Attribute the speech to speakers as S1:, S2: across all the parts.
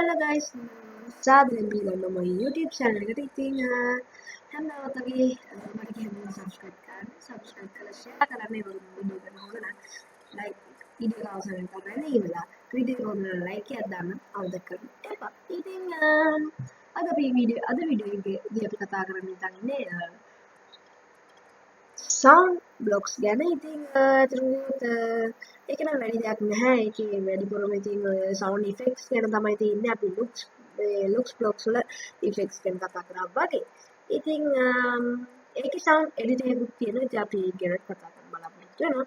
S1: Hello guys, සාදරයෙන් පිළිගන්නවා මගේ YouTube channel එකට. ඉතින් හැමදාමත් වගේ මට කියන්න subscribe කරන්න. subscribe කරලා share කරන්න. ඒ වගේම වීඩියෝ එක හොඳ නම් like වීඩියෝ එක අවසන් කරන්න ඉවලා. වීඩියෝ එක හොඳ නම් like එකක් දාන්න අවුදක් කරන්න එපා. ඉතින් අද වීඩියෝ එකේදී අපි කතා කරන්න ඉන්නේ sound blocks ගැන. ඉතින් අතනදිත් ඒක නම් වැඩි දෙයක් නැහැ. ඒකේ වැඩිපුරම ඉතින් sound effects ගැන තමයි තියෙන්නේ. අපි looks blocks වල effects ගැන කතා කරා වගේ. ඉතින් ඒකේ sound editor එකක් තියෙනවා. ඉතින් අපි ඒක ගැන කතා කරන්න බලාපොරොත්තු වෙනවා.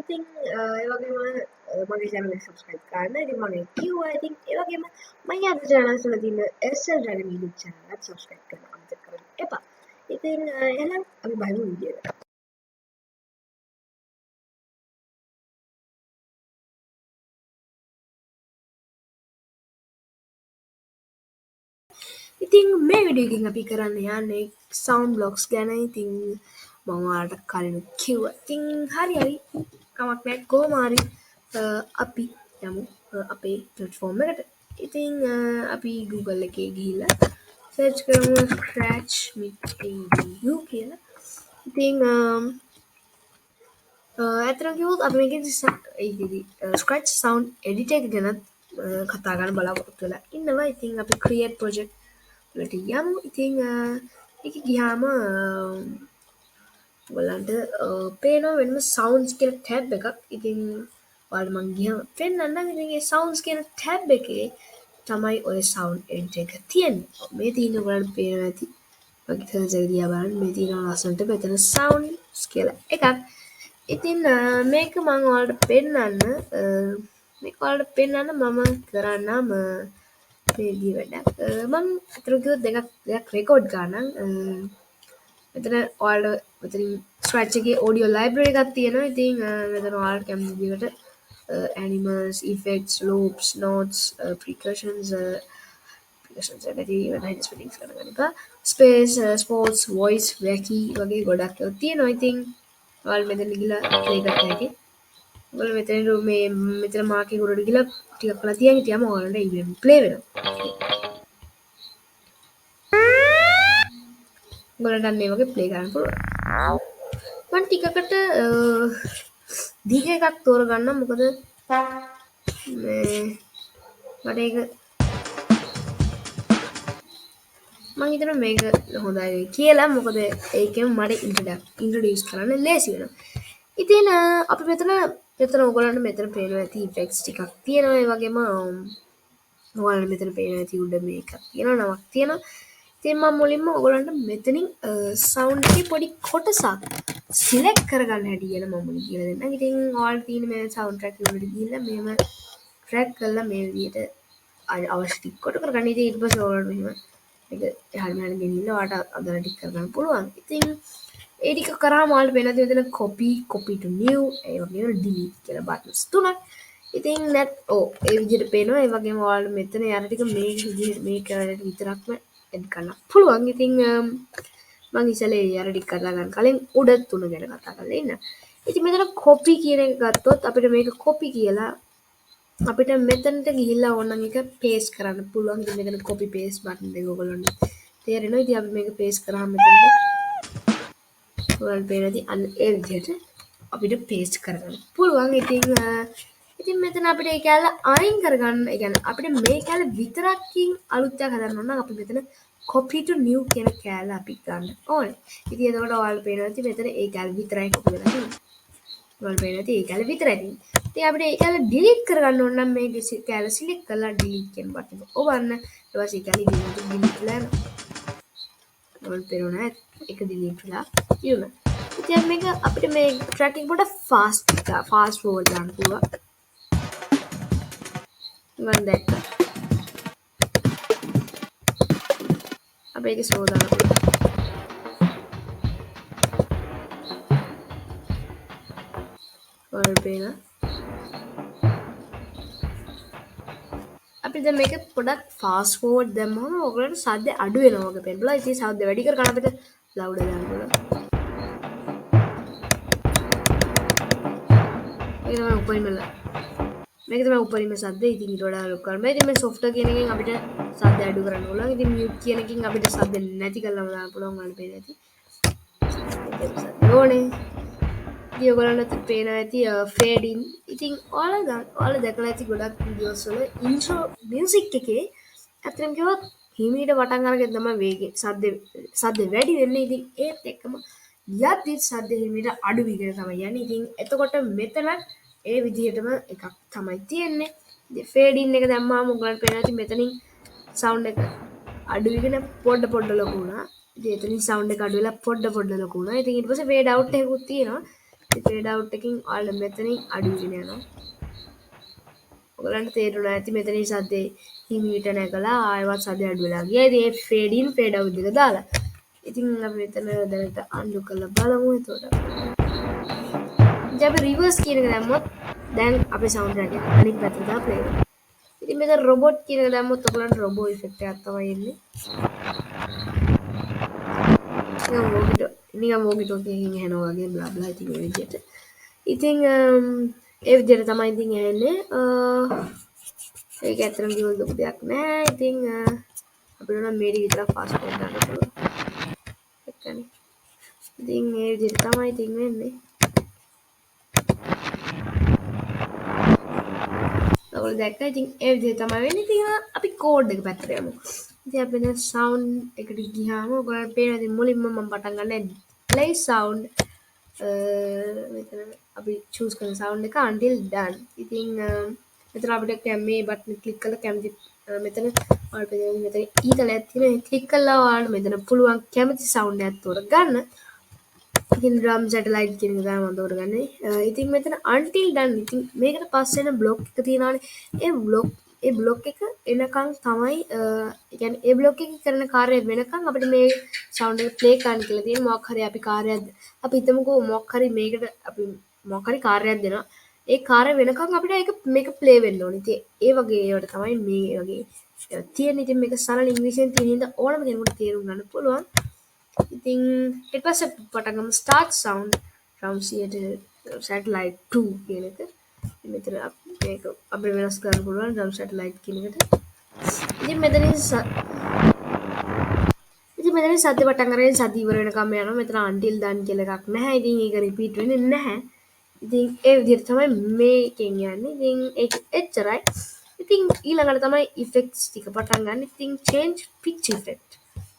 S1: ඉතින් ඒ වගේම මගේ channel එක subscribe කරන්න. ඉතින් මම කිව්වා. ඉතින් ඒ වගේම මගේ අද channels වල තියෙන SL Randira YouTube channel එක subscribe කරන්න අමතක කරන්න එපා. ඉතින් එහෙනම් අපි බලමු වීඩියෝ එක. ඉතින් මේ වීඩියෝ එකකින් අපි කරන්න යන්නේ sound blocks ගැන. ඉතින් මම ඔයාලට කලින් කිව්වා. ඉතින් හරි කමක් නැහැ. කොහොම හරි අපි යමු අපේ platform එකට. ඉතින් අපි Google එකේ ගිහිල්ලා search කරමු scratch edu කියලා. ඉතින් ඇත්තටම කිව්වොත් අපි මේකේ scratch sound editor එක ගැන කතා කරන්න බලාපොරොත්තු වෙලා ඉන්නවා. ඉතින් අපි create project වලට යමු. ඉතින් ඒක ගියාම ඔයාලන්ට පේනවා වෙනම sounds කියලා tab එකක්. ඉතින් ඔයාලට මම ගියාම පෙන්නන්නම්. ඉතින් ඒ sounds කියන tab එකේ තමයි ඔය sound editor එක තියෙන්නේ. මේ තියෙන ඔයාලට පේනවා ඇති. මගේ සර්ච් එක දිහා බලන්න. මේ තියෙන ලස්සනට මෙතන sounds කියලා එකක්. ඉතින් මේක මම ඔයාලට පෙන්නන්න මම කරන්නම් මේ විදිහ වැඩක්. මම අතන කිව්වොත් දෙකක් රෙකෝඩ් ගන්නම්. මෙතන ඔයාලට මෙතනින් scratch එකේ audio library එකක් තියෙනවා. ඉතින් මෙතන ඔයාලට කැමති විදිහට animals, effects, loops, notes, percussions නැති ස්පෙලිංග්ස් ගන්න එපා. space, sports, voice, wacky වගේ ගොඩක් ඒවා තියෙනවා. ඉතින් ඔයාලා මෙතන ගිහලා play කරලා හැකි. ඔයාලා මෙතන මාක් එක උඩට ගිහලා ටිකක් කළා තියන් හිටියම ඔයාලට ඉවෙන් play වෙනවා. ඔයාලට මේ වගේ play කරන්න පුළුවන්. මම ටිකකට දිග එකක් තෝරගන්නම්. මොකද මට ඒක මම හිතනවා මේක හොඳයි කියලා. මොකද ඒකෙන් මට ඉන්ට්‍රොඩියුස් කරන්න ලේසි වෙනවා. ඉතින් අපි මෙතන ඔයගොල්ලන්ට මෙතන පේනවා ඇති effects ටිකක් තියෙනවා. ඒ වගේම ඔයාලට මෙතන පේනවා ඇති උඩ මේකක් තියෙනවා, නමක් තියෙනවා. ඉතින් මම මුලින්ම ඔයගොල්ලන්ට මෙතනින් sound එකේ පොඩි කොටසක් select කරගන්න හැටි කියලා මම මුලින් කියලා දෙන්නම්. ඉතින් ඔයාලට තියෙන මේ sound track වලට ගිහිල්ලා මෙහෙම track කරලා මේ විදිහට අවශ්‍ය ටික කොට කරගන්න. ඉතින් ඊට පස්සේ ඔයාලට මෙහෙම මේක එහාට මෙහාට ගෙනියලා ඔයාලට අදාළ ටික කරගන්න පුළුවන්. ඉතින් ඒ ටික කරාම ඔයාලට වෙන දේ මෙතන copy to new ඒ වගේම delete කියලා buttons තුනක්. ඉතින් ඒ විදිහට පේනවා. ඒ වගේම ඔයාලට මෙතන යන ටික මේ විදිහට මේක විතරක්ම එඩ් කරන්න පුළුවන්. ඉතින් මම ඉස්සෙල්ලා ඒ ටික කරලා ගන්න කලින් උඩ තුන ගැන කතා කරලා ඉන්න. ඉතින් මෙතන copy කියන එක ගත්තොත් අපිට මේක copy කියලා අපිට මෙතනට ගිහිල්ලා ඕනනම් එක paste කරන්න පුළුවන්. ඉතින් මෙතන copy paste button එක ඔයගොල්ලන්ට තේරෙනවා. ඉතින් අපි මේක paste කරාම මෙතනට ඔයාලට පේනදී අන්න ඒ විදිහට අපිට paste කරගන්න පුළුවන්. ඉතින් මෙතන අපිට ඒ කැලේ අයින් කරගන්න, ඒ කියන්නේ අපිට මේ කැලේ විතරකින් අලුත් එකක් හදන්න ඕන නම් අපි මෙතන copy to new කියන කැලේ අපි ගන්න ඕනේ. ඉතින් එතකොට ඔයාලට පේනවා ඇති මෙතන ඒ කැලේ විතරයි copy වෙලා තියෙන්නේ. ඔයාලට පේනවා ඇති ඒ කැලේ විතරයි තියෙන්නේ. ඉතින් අපිට ඒ කැලේ delete කරගන්න ඕන නම් මේ කැලේ select කරලා delete කියන බටන් එක ඔබන්න. ඊට පස්සේ කැලේ delete වෙලා යනවා. ඔයාලට පේනවා ඒක delete වෙලා ඉවරයි. ඉතින් මේක අපිට මේ track එක පොඩ fast forward දාන්න පුළුවන්. මම දැක්කා. අපි ඒක slow දාන්න පුළුවන්. ඔයාලට පේනවා. අපි දැන් මේක පොඩක් fast forward දැම්මම ඔයගොල්ලන්ට සද්ද අඩු වෙනවා වගේ පේනවා. ඉතින් සද්ද වැඩි කර ගන්න අපිට louder දාන්න පුළුවන්. ඒක තමයි උපරිම මේක තමයි උපරිම සද්ද. ඉතින් ඊට වඩා ලොකු කරන්න බෑ. ඉතින් මේ software කියන එකෙන් අපිට සද්ද අඩු කරන්න පුළුවන්. ඉතින් mute කියන එකෙන් අපිට සද්ද නැති කරලා දාන්න පුළුවන් වань පේන ඇති. සද්ද ඕනේ. ඉතින් ඔයගොල්ලන්ට පේනවා ඇති fade in. ඉතින් ඔයාලා දැකලා ඇති ගොඩක් videos වල intro music එකේ අතරම කිව්වොත් හිමීට පටන් අරගෙන තමයි වේගේ සද්ද වැඩි වෙන්නේ. ඉතින් ඒත් එක්කම යද්දි සද්ද හිමීට අඩු වෙගෙන තමයි යන්නේ. ඉතින් එතකොට මෙතන ඒ විදිහටම එකක් තමයි තියෙන්නේ. ඉතින් fade in එක දැම්මාම ඔයගලන්ට පේනවා ඇති මෙතනින් sound එක අඩු වෙගෙන පොඩ ලොකු වුණා. ඉතින් එතනින් sound එක අඩු වෙලා පොඩ ලොකු වුණා. ඉතින් ඊට පස්සේ fade out එකකුත් තියෙනවා. ඉතින් fade out එකකින් ඔයාලා මෙතනින් අඩු වෙගෙන යනවා. ඔයගලන්ට තේරුණා ඇති මෙතනින් සද්දේ හිමීට නැගලා ආයෙවත් සද්ද අඩු වෙලා ගියා. ඉතින් ඒ fade in fade out දෙක දාලා. ඉතින් අපි මෙතන දැනට undo කරලා බලමු. එතකොට අපි reverse කියන එක දැම්මොත් දැන් අපේ sound එක අනිත් පැත්තට දාලා play වෙනවා. ඉතින් මෙතන robot කියන එක දැම්මොත් ඔයගලන්ට robot effect එකක් තමයි එන්නේ. නිකන් walkie talkie එකකින් ඇහෙනවා වගේ bla bla ඉතින් මේ විදිහට. ඉතින් ඒ විදිහට තමයි ඉතින් ඇහෙන්නේ. ඒක ඇත්තටම කිව්වොත් ලොකු දෙයක් නෑ. ඉතින් අපිට නම් මේක විතරක් fast forward කරන්න පුළුවන්. එක්කනේ. ඉතින් ඒ විදිහට තමයි ඉතින් වෙන්නේ. ඔයගොල්ලෝ දැක්කා ඉතින් ඒ විදිහට තමයි වෙන්නේ. ඉතින් අපි කෝඩ් එක පැත්තට යමු. ඉතින් අපි දැන් sound එකට ගියාම ඔයගොල්ලන්ට පේනවා ඉතින් මුලින්ම මම පටන් ගන්න play sound මෙතන අපි choose කරන sound එක until done. ඉතින් මෙතන අපිට මේ බටන් ක්ලික් කරලා කැමති මෙතන ඔයාලට මෙතන ඊතලයක් තියෙනවා. ක්ලික් කළා ඔයාලට මෙතන පුළුවන් කැමති sound එකක් තෝරගන්න. ඉතින් drum satellite කියන එක තමයි මම තෝරගන්නේ. ඉතින් මෙතන until done. ඉතින් මේකට පස්සේ එන block එක තියෙනවානේ. ඒ block එක එනකන් තමයි ඒ කියන්නේ ඒ block එකේ කරන කාර්යය වෙනකන් අපිට මේ sound එක play කරන්න කියලා තියෙන මොකක් හරි අපි කාර්යයක් අපි හිතමුකෝ මොකක් හරි මේකට අපි මොකක් හරි කාර්යයක් දෙනවා. ඒ කාර්ය වෙනකන් අපිට මේක play වෙන්න ඕනේ. ඉතින් ඒ වගේ ඒවට තමයි මේ වගේ තියෙන. ඉතින් මේක සරල ඉංග්‍රීසියෙන් තියෙන හින්දා ඕනම කෙනෙකුට තේරුම් ගන්න පුළුවන්. ඉතින් ඊට පස්සේ පටන් ගමු start sound from satellite 2 කියන එක. මෙතන මේක අපිට වෙනස් කරන්න පුළුවන් drum satellite කියන එකට. ඉතින් මෙතනින් සද්ද පටන් අරගෙන සද්ද ඉවර වෙනකම් යනවා. මෙතන until done කියලා එකක් නැහැ. ඉතින් ඒක repeat වෙන්නේ නැහැ. ඉතින් ඒ විදිහට තමයි මේකෙන් යන්නේ. ඉතින් ඒක එච්චරයි. ඉතින් ඊළඟට තමයි effects ටික පටන් ගන්න. ඉතින් change pitch effect.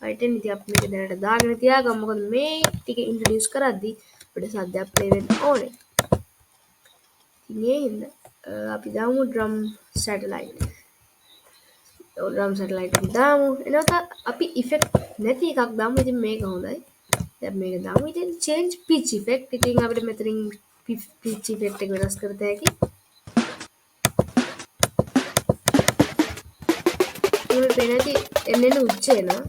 S1: right ඉතින් අපි මේක දැනට දාගෙන තියාගමු. මොකද මේ ටික introduce කරද්දී අපිට සද්දයක් play වෙන්න ඕනේ. ඉතින් ඒ හින්දා අපි දාමු drum satellite. drum satellite එක දාමු. එනකොට අපි effect නැති එකක් දාමු. ඉතින් මේක හොඳයි. දැන් මේක දාමු. ඉතින් change pitch effect. ඉතින් අපිට මෙතනින් pitch effect එක වෙනස් කරත හැකි. මේ පේනදී එන්නේ උච්ච වෙනවා.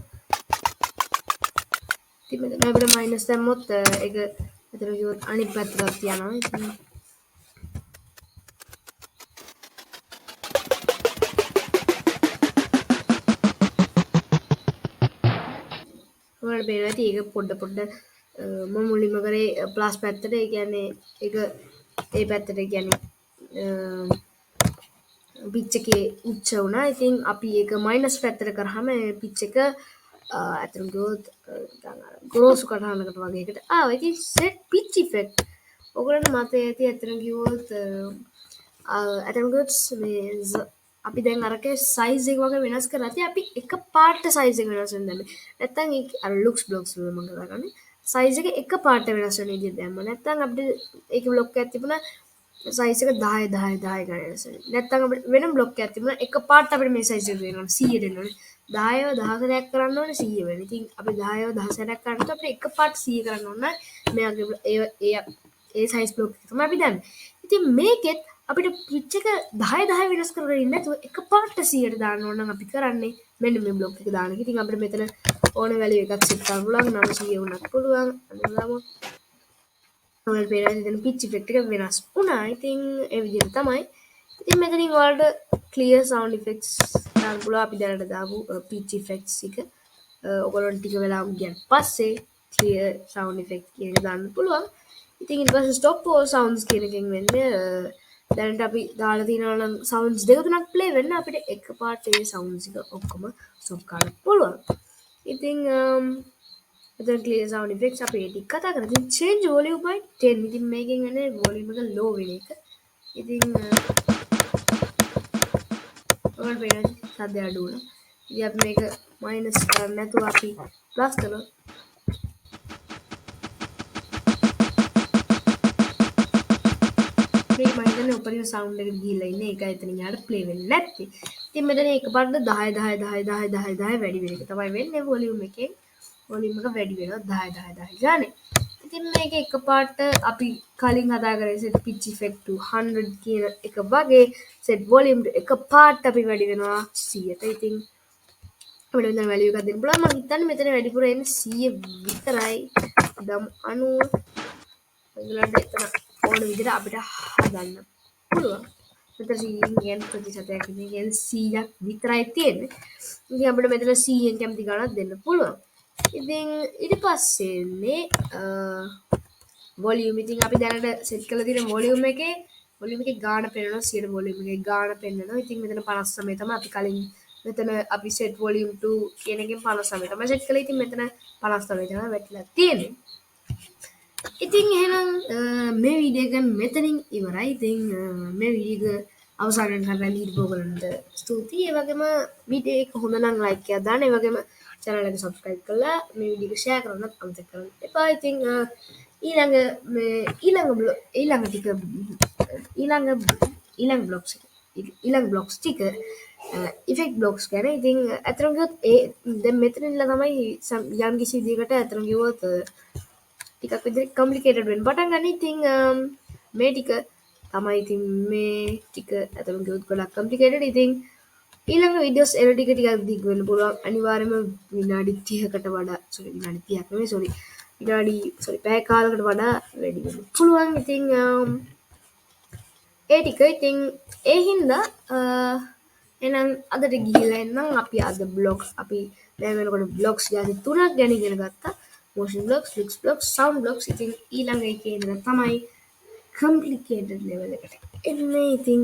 S1: ඉතින් මෙතන අපිට minus දැම්මොත් ඒක මෙතන ගියොත් අනිත් පැත්තට යනවා. ඉතින් ඔයාලට පේනවා ඇති ඒක පොඩ මම මුලින්ම කරේ ප්ලස් පැත්තට. ඒ කියන්නේ ඒක ඒ පැත්තට කියන්නේ පිච් එකේ උච්ච වුණා. ඉතින් අපි ඒක මයිනස් පැත්තට කරාම පිච් එක අතන ගොත් ග්‍රෝස් කරනකට වගේ එකට ආවා. ඉතින් set pitch effect ඔයගොල්ලන්ට මතය ඇති අතන කිව්වොත් අතන ගොත් මේ අපි දැන් අරකේ size එක වගේ වෙනස් කරලා ඉතින් අපි එක පාට size එක වෙනස් වෙන දැම්මේ. නැත්තම් ඒක අර looks blocks වල මම කරන්නේ size එක එක පාට වෙනස් වෙන විදිහට දැම්මා. නැත්තම් අපිට ඒකේ block එකක් තිබුණා size එක 10 10 10 ගණන් වෙනස් වෙන. නැත්තම් අපිට වෙන block එකක් තිබුණා එක පාට අපිට මේ size එක වෙනවා 100 දෙන්න ඕනේ. 10ව 10 සැරයක් කරන්න ඕනේ 100 වෙන. ඉතින් අපි 10ව 10 සැරයක් කරනකොට අපිට එක පාට 100 කරන්න ඕනේ. මේ ඒ size block එක තමයි අපි දැම්මේ. ඉතින් මේකෙත් අපිට පිච් එක 10 10 වෙනස් කරගෙන ඉන්න නැතුව එකපාරට 100ට දාන්න ඕන නම් අපි කරන්නේ මෙන්න මේ බ්ලොක් එක දාන එක. ඉතින් අපිට මෙතන ඕන වැලියු එකක් සෙට් කරන්න පුළුවන්. 900 වුණත් පුළුවන්. අනිවාර්යයෙන්ම ඔයාලට පේනවා ඉතින් පිච් ඉෆෙක්ට් එක වෙනස් වුණා. ඉතින් ඒ විදිහට තමයි. ඉතින් මෙතනින් ඔයාලට clear sound effects දාන්න පුළුවන්. අපි දැනට දාපු pitch effects එක ඔයගොල්ලෝ ටික වෙලා ගියන් පස්සේ clear sound effect කියන එක දාන්න පුළුවන්. ඉතින් ඊට පස්සේ stop all sounds කියන එකෙන් වෙන්නේ දැනට අපි දාලා තියෙනවා නම් සවුන්ඩ්ස් දෙක තුනක් ප්ලේ වෙන්න අපිට එකපාරට ඒ සවුන්ඩ්ස් එක ඔක්කොම ස්ටොප් කරන්න පුළුවන්. ඉතින් එතන ක්ලියර් සවුන්ඩ් ඉෆෙක්ට්ස් අපි ඒක කතා කරලා ඉතින් change volume by 10. ඉතින් මේකෙන් එන්නේ වොලියුම් එක low වෙන එක. ඉතින් ඔයාලට පේනවා සද්ද අඩු වුණා. ඉතින් අපි මේක මයිනස් කරන්න නැතුව අපි ප්ලස් කරනවා. මේක මම හිතන්නේ උපරිම සවුන්ඩ් එකට ගිහිල්ලා ඉන්නේ. ඒක එතනින් යාට ප්ලේ වෙන්නේ නැත්තේ. ඉතින් මෙතන එකපාරට 10 10 10 10 10 10 වැඩි වෙන එක තමයි වෙන්නේ වොලියුම් එකේ. වොලියුම් එක වැඩි වෙනවා 10 10 10 ගානේ. ඉතින් මේක එකපාරට අපි කලින් කතා කරේ set pitch effect to 100 කියන එක වගේ set volume එකපාරට අපි වැඩි වෙනවා 100ට. ඉතින් අපිට මෙතන value එකක් දෙන්න පුළුවන්. මම හිතන්නේ මෙතන වැඩිපුර එන්නේ 100 විතරයි. දම් 90 ඔයගලන්ට එතන ඕන විදිහට අපිට හදන්න පුළුවන්. මෙතන 100න් ප්‍රතිශතයක් කියන්නේ 100ක් විතරයි තියෙන්නේ. ඉතින් අපිට මෙතන 100න් කැමති ගණනක් දෙන්න පුළුවන්. ඉතින් ඊට පස්සේ එන්නේ වොලියුම්. ඉතින් අපි දැනට සෙට් කරලා තියෙන වොලියුම් එකේ ගාන පෙන්වනවා 100 වොලියුම් එකේ ගාන පෙන්වනවා. ඉතින් මෙතන 59 තමයි අපි කලින් මෙතන අපි set volume to කියන එකෙන් 59 තමයි සෙට් කළේ. ඉතින් මෙතන 59 තමයි වැටලා තියෙන්නේ. ඉතින් එහෙනම් මේ වීඩියෝ එක මෙතනින් ඉවරයි. ඉතින් මේ වීඩියෝ එක අවසන් කරන්න දීපු ඔයගලන්ට ස්තුතියි. ඒ වගේම වීඩියෝ එක හොඳ නම් ලයික් එකක් දාන්න. ඒ වගේම channel එක subscribe කරලා මේ වීඩියෝ එක share කරන්නත් අමතක කරන්න එපා. ඉතින් ඊළඟ බ්ලොග්ස් ටික ඉෆෙක්ට් බ්ලොග්ස් ගැන. ඉතින් අතරම ගියොත් දැන් මෙතන ඉඳලා තමයි යම් කිසි විදිහකට අතරම ගියොත් ටිකක් විදිහට complicated වෙන්න පටන් ගන්න. ඉතින් මේ ටික තමයි ඉතින් මේ ටික අතරම ගියොත් ගොඩක් complicated. ඉතින් ඊළඟ වීඩියෝස් එන ටික ටිකක් දිග වෙන්න පුළුවන්. අනිවාර්යයෙන්ම විනාඩි 30කට වඩා විනාඩි 30ක් නෙමෙයි පැය කාලකට වඩා වැඩි වෙන්න පුළුවන්. ඉතින් ඒ ටික ඉතින් ඒ හින්දා එහෙනම් අදට ගිහිල්ලා එන්නම්. අපි අද බ්ලොග් අපි දැන් වෙනකොට බ්ලොග්ස් ගැන 3ක් ගැන ඉගෙන ගත්තා. motion blocks, fix blocks, sound blocks. ඉතින් ඊළඟ එකේ ඉඳලා තමයි complicated level එකට එන්නේ. ඉතින්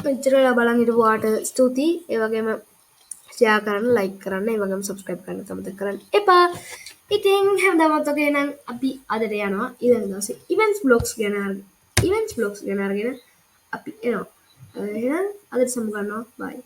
S1: මෙච්චර බලන් හිටපුවාට ස්තුතියි. ඒ වගේම share කරන්න, like කරන්න, ඒ වගේම subscribe කරන්න අමතක කරන්න එපා. ඉතින් හැමදාමත් වගේ නම් අපි අදට යනවා ඊළඟ දවසේ events blocks ගැන අරගෙන අපි එනවා. එහෙනම් අදට සමු ගන්නවා. bye.